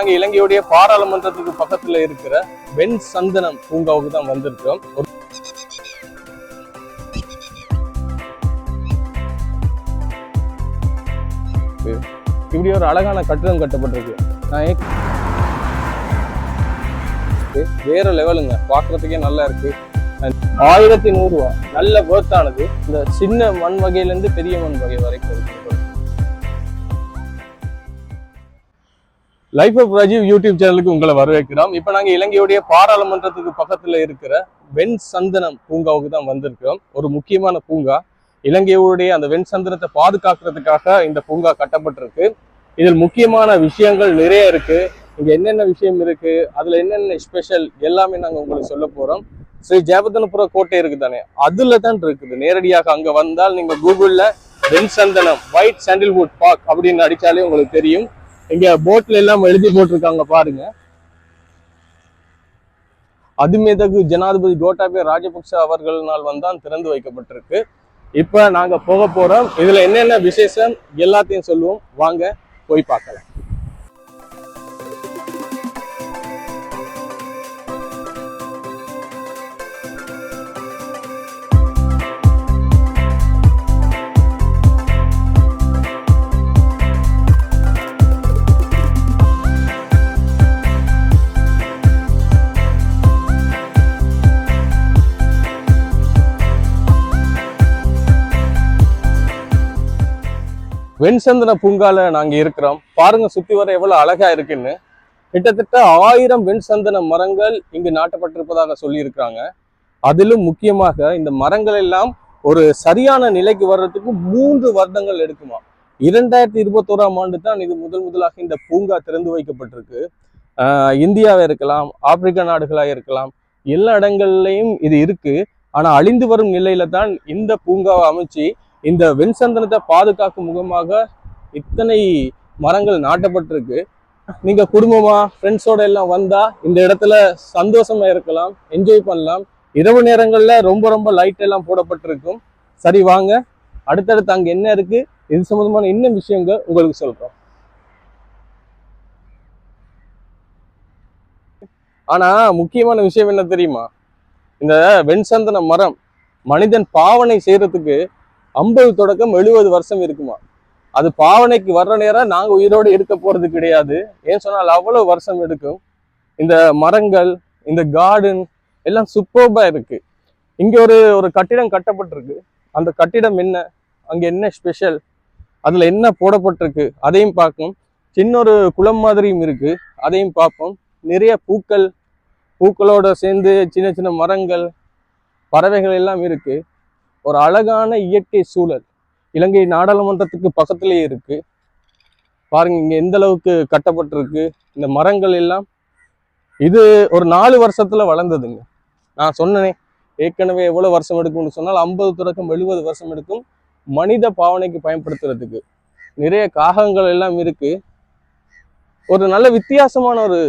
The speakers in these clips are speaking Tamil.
நாங்க இலங்கையுடைய பாராளுமன்றத்துக்கு பக்கத்துல இருக்கிற வெண் சந்தனம் பூங்காவுக்கு தான் வந்திருக்கோம். இப்படி ஒரு அழகான கட்டிடம் கட்டப்பட்டிருக்கு. வேற லெவலுங்க, பாக்குறதுக்கே நல்லா இருக்கு. 1100 ரூபா, நல்ல வேர்த்தானது. இந்த சின்ன மண் வகையில இருந்து பெரிய மண் வகை வரைக்கும் இருக்கு. லைஃப் ஆஃப் ராஜீவ் யூடியூப் சேனலுக்கு உங்களை வரவேற்கிறோம். இப்ப நாங்க இலங்கையுடைய பாராளுமன்றத்துக்கு பக்கத்துல இருக்கிற வெண் சந்தனம் பூங்காவுக்கு தான் வந்திருக்கிறோம். ஒரு முக்கியமான பூங்கா. இலங்கையுடைய அந்த வெண் சந்தனத்தை பாதுகாக்கிறதுக்காக இந்த பூங்கா கட்டப்பட்டிருக்கு. இதில் முக்கியமான விஷயங்கள் நிறைய இருக்கு. இங்க என்னென்ன விஷயம் இருக்கு, அதுல என்னென்ன ஸ்பெஷல் எல்லாமே நாங்க உங்களுக்கு சொல்ல போறோம். ஸ்ரீ ஜெயவர்தனபுர கோட்டை இருக்கு தானே, அதுல தான் இருக்குது. நேரடியாக அங்க வந்தால் நீங்க கூகுள்ல வெண் சந்தனம் ஒயிட் சாண்டில்வுட் பார்க் அப்படின்னு அடிச்சாலே உங்களுக்கு தெரியும். இங்க போட்ல எல்லாம் எழுதி போட்டிருக்காங்க பாருங்க. அதுமேதகு ஜனாதிபதி கோட்டாபய ராஜபக்ச அவர்களால் வந்தான் திறந்து வைக்கப்பட்டிருக்கு. இப்ப நாங்க போக போறோம். இதுல என்னென்ன விசேஷம் எல்லாத்தையும் சொல்லுவோம், வாங்க போய் பார்க்கலாம். வெண்சந்தன பூங்கால நாங்க இருக்கிறோம். பாருங்க சுத்தி வர எவ்வளவு அழகா இருக்குன்னு. கிட்டத்தட்ட 1000 வெண்சந்தன மரங்கள் இங்கு நாட்டப்பட்டிருப்பதாக சொல்லி இருக்கிறாங்க. அதிலும் முக்கியமாக இந்த மரங்கள் எல்லாம் ஒரு சரியான நிலைக்கு வர்றதுக்கு 3 வருடங்கள் எடுக்குமா. 2021ஆம் ஆண்டு தான் இது முதலாக இந்த பூங்கா திறந்து வைக்கப்பட்டிருக்கு. இந்தியாவை இருக்கலாம், ஆப்பிரிக்கா நாடுகளாக இருக்கலாம், எல்லா இடங்கள்லையும் இது இருக்கு. ஆனா அழிந்து வரும் நிலையில தான் இந்த பூங்காவை அமைச்சு இந்த வெண்சந்தனத்தை பாதுகாக்கும் முகமாக இத்தனை மரங்கள் நாட்டப்பட்டிருக்கு. நீங்க குடும்பமா ஃப்ரெண்ட்ஸோட எல்லாம் வந்தா இந்த இடத்துல சந்தோஷமா இருக்கலாம், என்ஜாய் பண்ணலாம். இரவு நேரங்கள்ல ரொம்ப லைட் எல்லாம் போடப்பட்டிருக்கும். சரி வாங்க, அடுத்தடுத்து அங்க என்ன இருக்கு, இது சம்பந்தமான இன்னும் விஷயங்கள் உங்களுக்கு சொல்றோம். ஆனா முக்கியமான விஷயம் என்ன தெரியுமா, இந்த வெண்சந்தன மரம் மனிதன் பாவனை செய்யறதுக்கு 50 தொடக்கம் 70 வருஷம் இருக்குமா. அது பாவனைக்கு வர்ற நேரம் நாங்க உயிரோடு இருக்க போறது கிடையாது. ஏன் சொன்னால் அவ்வளவு வருஷம் எடுக்கும். இந்த மரங்கள், இந்த கார்டன் எல்லாம் சூப்பர்பா இருக்கு. இங்க ஒரு கட்டிடம் கட்டப்பட்டிருக்கு. அந்த கட்டிடம் என்ன, அங்க என்ன ஸ்பெஷல், அதுல என்ன போடப்பட்டிருக்கு அதையும் பார்ப்போம். சின்ன ஒரு குளம் மாதிரியும் இருக்கு, அதையும் பார்ப்போம். நிறைய பூக்களோட சேர்ந்து சின்ன சின்ன மரங்கள், பறவைகள் எல்லாம் இருக்கு. ஒரு அழகான இயற்கை சூழல் இலங்கை நாடாளுமன்றத்துக்கு பக்கத்திலேயே இருக்கு. பாருங்க இங்க எந்த அளவுக்கு கட்டப்பட்டிருக்கு. இந்த மரங்கள் எல்லாம் இது ஒரு 4 வருஷத்துல வளர்ந்ததுங்க. நான் சொன்னேனே ஏற்கனவே எவ்வளவு வருஷம் எடுக்கும்னு சொன்னால் 50 தொடக்கம் 70 வருஷம் எடுக்கும் மனித பாவனைக்கு பயன்படுத்துறதுக்கு. நிறைய காகங்கள் எல்லாம் இருக்கு. ஒரு நல்ல வித்தியாசமான ஒரு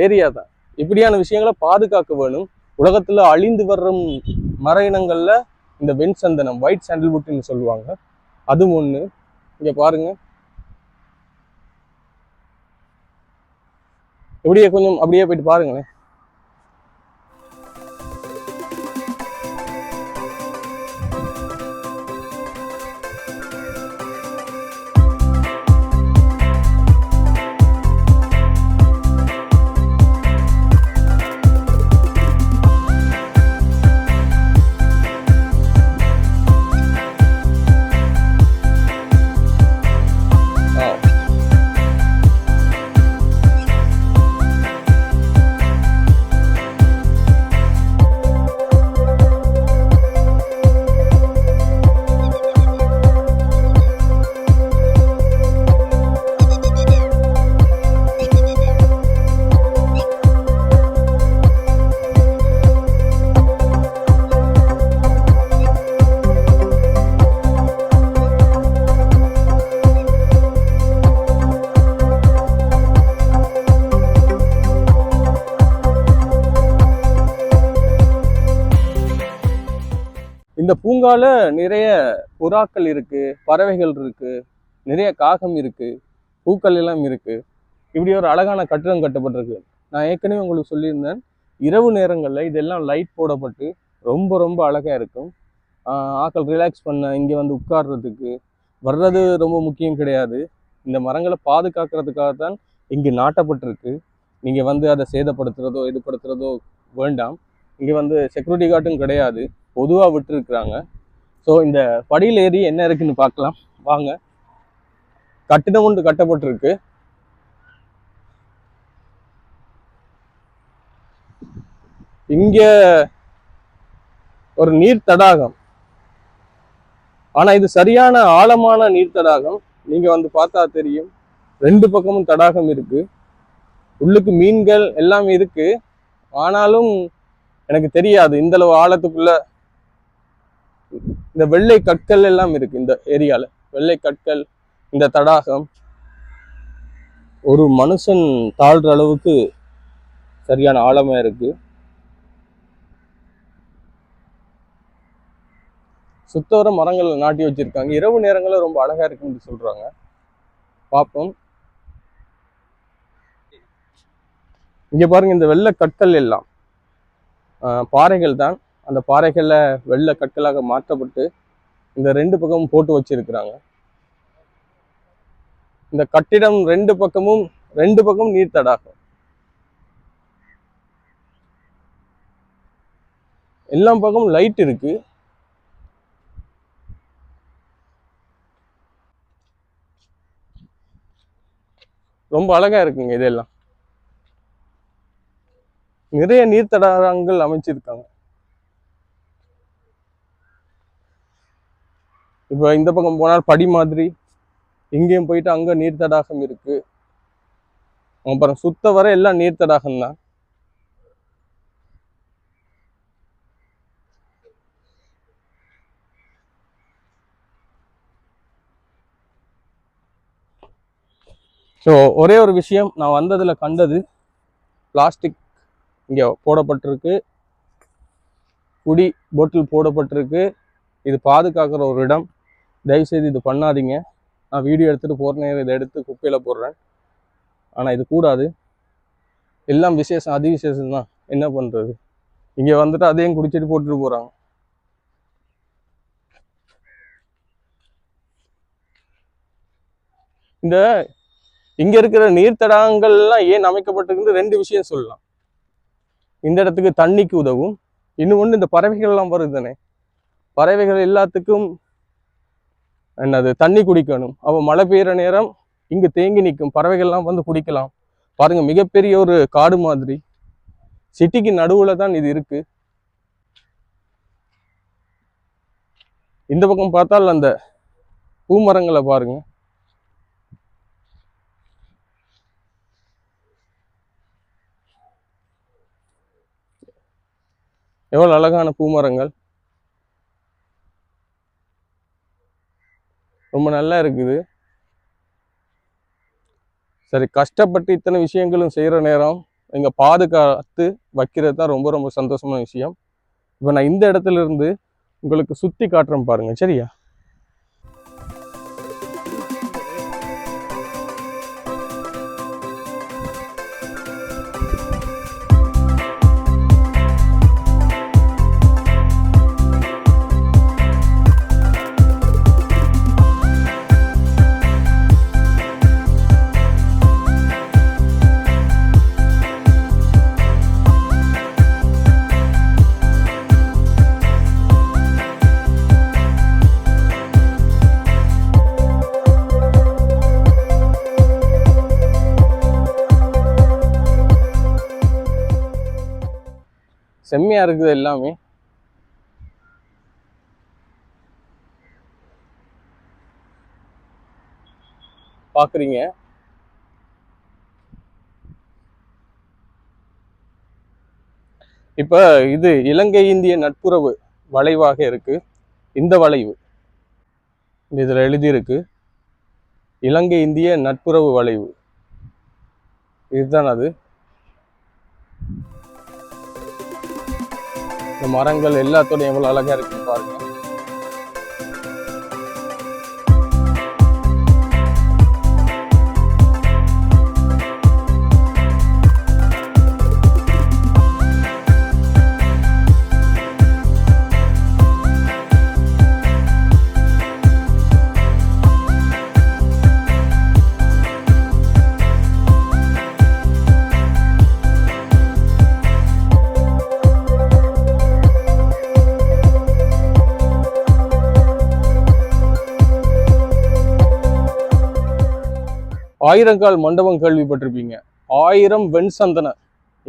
ஏரியா தான். இப்படியான விஷயங்களை பாதுகாக்க வேணும். உலகத்துல அழிந்து வர்ற மர இனங்கள்ல இந்த வெண்சந்தனம் ஒயிட் சாண்டில்வுட்னு சொல்லுவாங்க, அதுவும் ஒண்ணு. இங்க பாருங்க, இப்படியே கொஞ்சம் அப்படியே போயிட்டு பாருங்களேன். இந்த பூங்கால நிறைய புறாக்கள் இருக்கு, பறவைகள் இருக்கு, நிறைய காகம் இருக்கு, பூக்கள் எல்லாம் இருக்கு. இப்படி ஒரு அழகான கட்டிடம் கட்டப்பட்டிருக்கு. நான் ஏற்கனவே உங்களுக்கு சொல்லியிருந்தேன், இரவு நேரங்களில் இதெல்லாம் லைட் போடப்பட்டு ரொம்ப ரொம்ப அழகாக இருக்கும். ஆட்கள் ரிலாக்ஸ் பண்ண, இங்கே வந்து உட்கார்றதுக்கு வர்றது ரொம்ப முக்கியம் கிடையாது. இந்த மரங்களை பாதுகாக்கிறதுக்காகத்தான் இங்கு நாட்டப்பட்டிருக்கு. நீங்கள் வந்து அதை சேதப்படுத்துறதோ இதுபடுத்துறதோ வேண்டாம். இங்கே வந்து செக்யூரிட்டி கார்டும் கிடையாது, பொதுவாக விட்டுருக்குறாங்க. ஸோ இந்த படியில் ஏறி என்ன இருக்குன்னு பார்க்கலாம் வாங்க. கட்டிடம் ஒன்று கட்டப்பட்டிருக்கு. இங்க ஒரு நீர் தடாகம், ஆனா இது சரியான ஆழமான நீர் தடாகம். நீங்க வந்து பார்த்தா தெரியும், 2 பக்கமும் தடாகம் இருக்கு, உள்ளுக்கு மீன்கள் எல்லாம் இருக்கு. ஆனாலும் எனக்கு தெரியாது இந்த அளவு ஆழத்துக்குள்ள இந்த வெள்ளை கற்கள் எல்லாம் இருக்கு. இந்த ஏரியால வெள்ளை கற்கள், இந்த தடாகம் ஒரு மனுஷன் தாழ்ற அளவுக்கு சரியான ஆழமா இருக்கு. சுத்தவர மரங்கள் நாட்டி வச்சிருக்காங்க. இரவு நேரங்களில் ரொம்ப அழகா இருக்குன்னு சொல்றாங்க. பார்ப்போம். இங்க பாருங்க, இந்த வெள்ளை கற்கள் எல்லாம் பாறைகள் தான். அந்த பாறைகள்ல வெள்ளை கற்களாக மாற்றப்பட்டு இந்த 2 பக்கமும் போட்டு வச்சிருக்கிறாங்க. இந்த கட்டிடம் 2 பக்கமும் நீர் தடாகம். எல்லா பக்கமும் லைட் இருக்கு. ரொம்ப அழகா இருக்குங்க. இதெல்லாம் நிறைய நீர் தடாகங்கள் அமைச்சிருக்காங்க. இப்போ இந்த பக்கம் போனால் படி மாதிரி, இங்கேயும் போயிட்டு அங்க நீர் தடாகம் இருக்கு. அப்புறம் சுத்த வர எல்லாம் நீர் தடாகம் தான். ஸோ ஒரே ஒரு விஷயம் நான் வந்ததுல கண்டது, பிளாஸ்டிக் இங்க போடப்பட்டிருக்கு, குடி போட்டில் போடப்பட்டிருக்கு. இது பாதுகாக்கிற ஒரு இடம். தயவுசெய்து இது பண்ணாதீங்க. நான் வீடியோ எடுத்துட்டு போற நேரம் இதை எடுத்து குப்பையில போடுறேன். ஆனா இது கூடாது. எல்லாம் விசேஷம், அதி விசேஷம் தான். என்ன பண்றது, இங்க வந்துட்டு அதையும் குடிச்சிட்டு போட்டுட்டு போறாங்க. இந்த இங்க இருக்கிற நீர் தடாகங்கள் எல்லாம் ஏன் அமைக்கப்பட்டிருக்கு, 2 விஷயம் சொல்லலாம். இந்த இடத்துக்கு தண்ணிக்கு உதவும், இன்னொன்று இந்த பறவைகள் எல்லாம் வருது தானே, பறவைகள் எல்லாத்துக்கும் என்னது தண்ணி குடிக்கணும். அவ மழை பெய்யுற நேரம் இங்கு தேங்கி நிற்கும், பறவைகள்லாம் வந்து குடிக்கலாம். பாருங்க, மிகப்பெரிய ஒரு காடு மாதிரி, சிட்டிக்கு நடுவுல தான் இது இருக்கு. இந்த பக்கம் பார்த்தால் அந்த பூமரங்களை பாருங்க, எவ்வளவு அழகான பூமரங்கள், ரொம்ப நல்லா இருக்குது. சரி, கஷ்டப்பட்டு இத்தனை விஷயங்களும் செய்யற நேரம் இங்க பாதுகாத்து வைக்கிறது தான் ரொம்ப ரொம்ப சந்தோஷமான விஷயம். இப்போ நான் இந்த இடத்துல இருந்து உங்களுக்கு சுத்தி காட்டுறேன் பாருங்க, சரியா? செம்மையா இருக்குது எல்லாமே. பாக்குறீங்க, இப்ப இது இலங்கை இந்திய நட்புறவு வளைவாக இருக்கு. இந்த வளைவு இதுல எழுதி இருக்கு, இலங்கை இந்திய நட்புறவு வளைவு. இதுதான் அது. இந்த மரங்கள் எல்லாத்தோடையும் எவ்வளவு அழகா இருக்கு பாருங்க. ஆயிரங்கால் மண்டபம் கேள்விப்பட்டிருப்பீங்க. 1000 வெண் சந்தனம்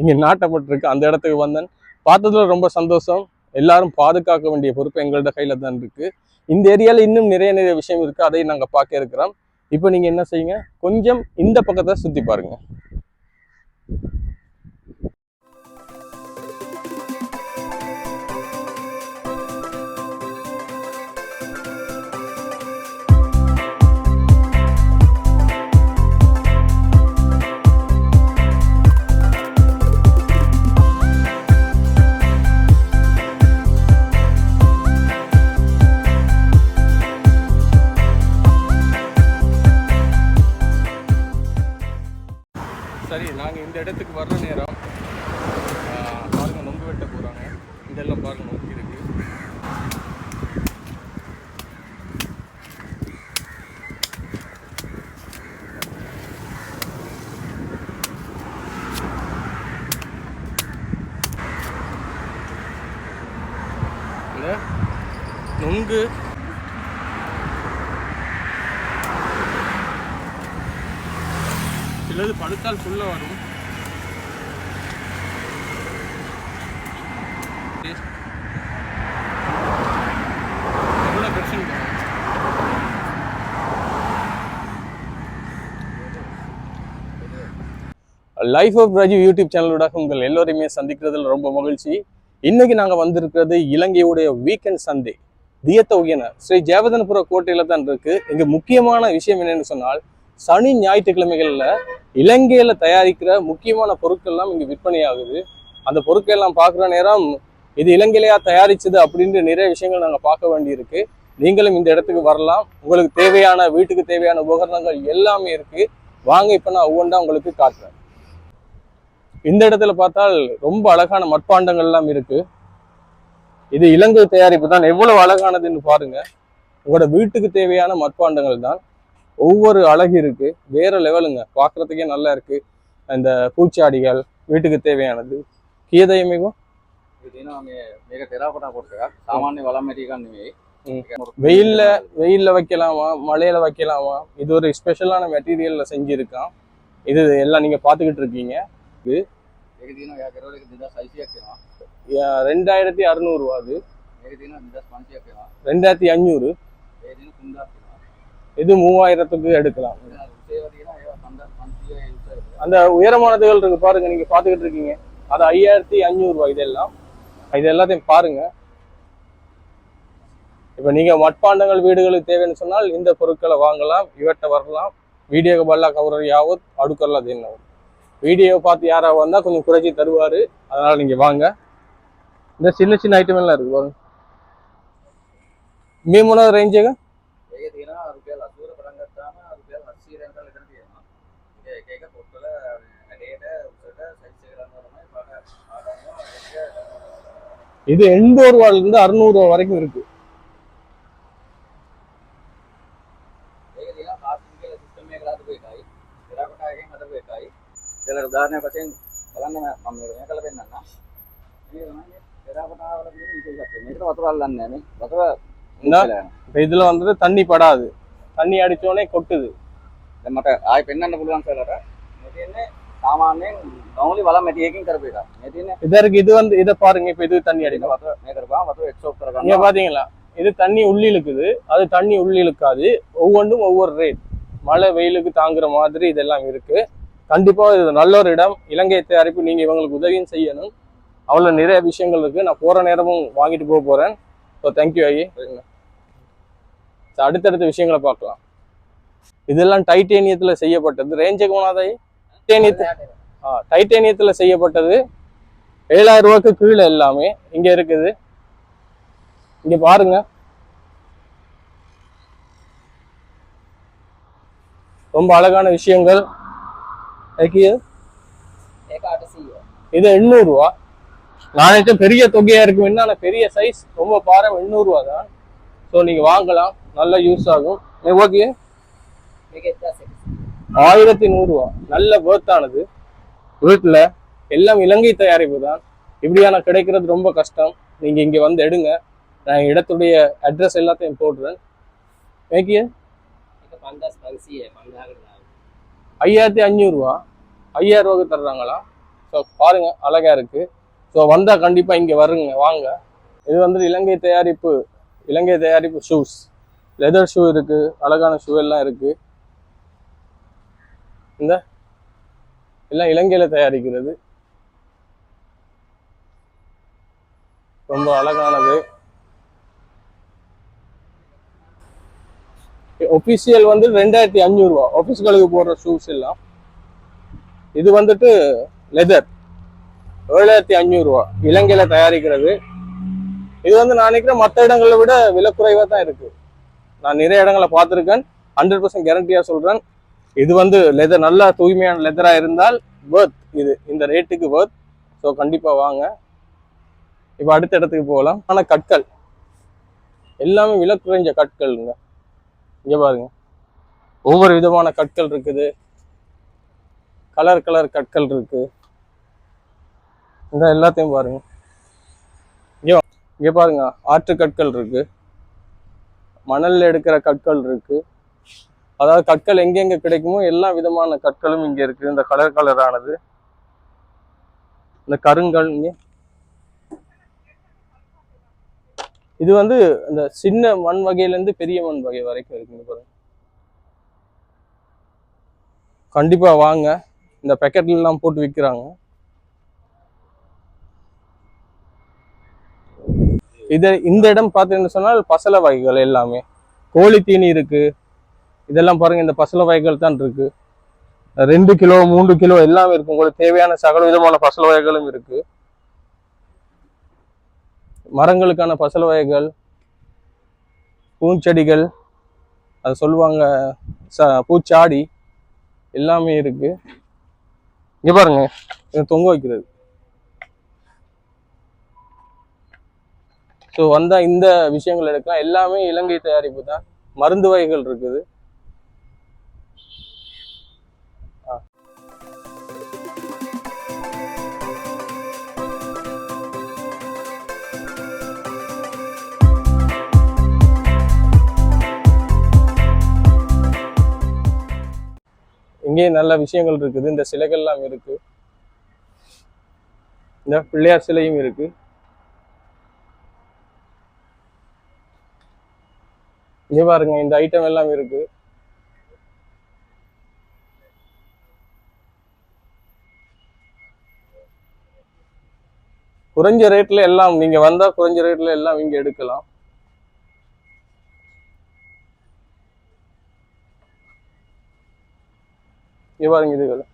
இங்க நாட்டப்பட்டிருக்கு. அந்த இடத்துக்கு வந்தேன், பார்த்ததுல ரொம்ப சந்தோஷம். எல்லாரும் பாதுகாக்க வேண்டிய பொறுப்பு எங்களோட கையில தான் இருக்கு. இந்த ஏரியால இன்னும் நிறைய நிறைய விஷயம் இருக்கு, அதை நாங்க பார்க்க இருக்கிறோம். இப்போ நீங்க என்ன செய்யுங்க, கொஞ்சம் இந்த பக்கத்தை சுத்தி பாருங்க. சரி, நாங்கள் இந்த இடத்துக்கு வர்ற நேரம் பாருங்க, நொங்கு வெட்ட போகிறாங்க. இதெல்லாம் பாருங்க, நொங்கு இருக்கு. நொங்கு சிலது படுத்தால் ஃபுல்ல வரும். லைஃப் ஆஃப் ராஜு யூடியூப் சேனலோட உங்கள் எல்லோரையுமே சந்திக்கிறதுல ரொம்ப மகிழ்ச்சி. இன்னைக்கு நாங்கள் வந்திருக்கிறது இலங்கையுடைய வீக்கெண்ட் சந்தை தியத்த உயன ஸ்ரீ ஜெயவர்தனபுர கோட்டையில தான் இருக்கு. இங்க முக்கியமான விஷயம் என்னன்னு சொன்னால், சனி ஞாயிற்றுக்கிழமைகள்ல இலங்கையில தயாரிக்கிற முக்கியமான பொருட்கள் எல்லாம் இங்க விற்பனை ஆகுது. அந்த பொருட்கள் எல்லாம் பார்க்குற நேரம் இது இலங்கையிலையா தயாரிச்சது அப்படின்ற நிறைய விஷயங்கள் நாங்கள் பார்க்க வேண்டியிருக்கு. நீங்களும் இந்த இடத்துக்கு வரலாம். உங்களுக்கு தேவையான வீட்டுக்கு தேவையான உபகரணங்கள் எல்லாமே இருக்கு. வாங்க, இப்போ நான் ஒவ்வொன்றா உங்களுக்கு காட்டுறேன். இந்த இடத்துல பார்த்தால் ரொம்ப அழகான மட்பாண்டங்கள் எல்லாம் இருக்கு. இது இலங்கை தயாரிப்பு தான். எவ்வளவு அழகானதுன்னு பாருங்க. உங்களோட வீட்டுக்கு தேவையான மட்பாண்டங்கள் தான். ஒவ்வொரு அழகு இருக்கு, வேற லெவலுங்க. பார்க்கறதுக்கே நல்லா இருக்கு. இந்த பூச்சாடிகள் வீட்டுக்கு தேவையானது கீதயமிகும் வெயில்ல வைக்கலாமா, மழையில வைக்கலாமா. இது ஒரு ஸ்பெஷலான மெட்டீரியல்ல செஞ்சிருக்கான். இது எல்லாம் நீங்க பாத்துக்கிட்டு இருக்கீங்க. இது 2600 ரூபா. அது 2500. இது 3000க்கு எடுக்கலாம். அந்த உயரமானதுகள் இருக்கு பாருங்க, நீங்க பாத்துக்கிட்டு இருக்கீங்க. அது 5500 ரூபாய். இது எல்லாத்தையும் பாருங்க. இப்ப நீங்க மட்பாண்டங்கள் வீடுகளுக்கு தேவைன்னு சொன்னால் இந்த பொருட்களை வாங்கலாம், இவற்றை வரலாம். வீடியோ பல்லா கவர் யாவது அடுக்கலாம். என்ன வீடியோ பார்த்து யாராவது வந்தா கொஞ்சம் குறைச்சி தருவாரு. அதனால நீங்க வாங்க. இந்த சின்ன சின்ன ஐட்டம் எல்லாம் இருக்கு பாருங்க. மீமுன ரேஞ்சுங்க இது 80 ரூபாயில இருந்து 600 ரூபாய் வரைக்கும் இருக்கு. இதுல வந்து தண்ணி படாது, தண்ணி அடிச்சோடனே கொட்டுது. இது வந்து இதை பாருங்க. இப்ப இது தண்ணி அடிக்கும் பாத்தீங்களா. இது தண்ணி உள்ளி இழுக்குது, அது தண்ணி உள்ளி இழுக்காது. ஒவ்வொன்றும் ஒவ்வொரு ரேட். மழை வெயிலுக்கு தாங்குற மாதிரி இதெல்லாம் இருக்கு. கண்டிப்பா இது நல்ல ஒரு இடம். இலங்கை தயாரிப்பு. நீங்க இவங்களுக்கு உதவியும் செய்யணும். அவ்வளவு நிறைய விஷயங்கள் இருக்கு. நான் போற நேரமும் வாங்கிட்டு போக போறேன். ஸோ தேங்க்யூ ஐயே. அடுத்தடுத்த விஷயங்களை பார்க்கலாம். இதெல்லாம் டைட்டேனியத்துல செய்யப்பட்டது. ரேஞ்சுக்கு போனாதாய் டைட்டேனியத்துல செய்யப்பட்டது. 7000 ரூபாய்க்கு கீழே எல்லாமே இங்க இருக்குது. இங்க பாருங்க, ரொம்ப அழகான விஷயங்கள். இது 800 ரூபா. நான் பெரிய தொகையா இருக்கும். என்ன பெரிய சைஸ், ரொம்ப பாரம். 800 ரூபா தான். ஸோ நீங்க வாங்கலாம், நல்லா யூஸ் ஆகும். ஓகே, 1100 ரூபா. நல்ல வேர்த்தானது. வீட்டுல எல்லாம் இலங்கை தயாரிப்பு தான். இப்படியான கிடைக்கிறது ரொம்ப கஷ்டம். நீங்க இங்க வந்து எடுங்க. நான் இடத்துடைய அட்ரஸ் எல்லாத்தையும் போடுறேன். 5500 ரூபா. 5000 ரூபாய்க்கு தர்றாங்களா? ஸோ பாருங்க, அழகா இருக்கு. ஸோ வந்தா கண்டிப்பா இங்க வருங்க, வாங்க. இது வந்து இலங்கை தயாரிப்பு ஷூஸ். லெதர் ஷூ இருக்கு, அழகான ஷூ எல்லாம் இருக்கு. இந்த எல்லாம் இலங்கையில தயாரிக்கிறது, ரொம்ப அழகானது. ஒபிஷியல் வந்து 2500 ரூபா, ஆஃபீஸ்களுக்கு போடுற ஷூஸ் எல்லாம். இது வந்துட்டு லெதர் 7500 ரூபா, இலங்கையில தயாரிக்கிறது. இது வந்து நான் நினைக்கிறேன் மற்ற இடங்களை விட விலை குறைவா தான் இருக்கு. நான் நிறைய இடங்களை பார்த்துருக்கேன், 100% கேரண்டியா சொல்றேன். இது வந்து லெதர், நல்லா தூய்மையான லெதரா இருந்தால் வர்த், இது இந்த ரேட்டுக்கு வர்த். ஸோ கண்டிப்பா வாங்க. இப்போ அடுத்த இடத்துக்கு போகலாம். ஆனால் கற்கள் எல்லாமே விலை குறைஞ்ச கற்கள்ங்க. இங்க பாருங்க, ஒவ்வொரு விதமான கற்கள் இருக்குது, கலர் கலர் கற்கள் இருக்கு. இந்த எல்லாத்தையும் பாருங்க. இங்க பாருங்க, ஆற்று கற்கள் இருக்கு, மணல்ல எடுக்கிற கற்கள் இருக்கு. அதாவது கற்கள் எங்கெங்க கிடைக்குமோ எல்லா விதமான கற்களும் இங்க இருக்கு. இந்த கலர் கலரானது, இந்த கருங்கல். இங்க இது வந்து இந்த சின்ன மண் வகையில இருந்து பெரிய மண் வகை வரைக்கும் இருக்குங்க பாருங்க. கண்டிப்பா வாங்க, இந்த பேக்கெட்ல எல்லாம் போட்டு விற்கிறாங்க. இந்த இடம் பார்த்தீங்கன்னு சொன்னால் பசல வகைகள் எல்லாமே, கோழி தீனி இருக்கு. இதெல்லாம் பாருங்க, இந்த பசல வகைகள் தான் இருக்கு. 2 கிலோ 3 கிலோ எல்லாமே இருக்கு. உங்களுக்கு தேவையான சகல விதமான பசல வகைகளும் இருக்கு. மரங்களுக்கான பசல வகைகள், பூஞ்செடிகள், அதை சொல்லுவாங்க பூச்சாடி, எல்லாமே இருக்கு. இங்க பாருங்க, இது தொங்க வைக்கிறது. ஸோ வந்தா இந்த விஷயங்கள் எடுக்கலாம். எல்லாமே இலங்கை தயாரிப்பு தான். மருந்து வகைகள் இருக்குது. இங்கேயும் நல்ல விஷயங்கள் இருக்குது. இந்த சிலைகள் எல்லாம் இருக்கு, இந்த பிள்ளையார் சிலையும் இருக்கு. இங்க பாருங்க, இந்த ஐட்டம் எல்லாம் இருக்கு. குறைஞ்ச ரேட்ல எல்லாம், நீங்க வந்தா குறைஞ்ச ரேட்ல எல்லாம் இங்க எடுக்கலாம். இங்க பாருங்க இதுகள்.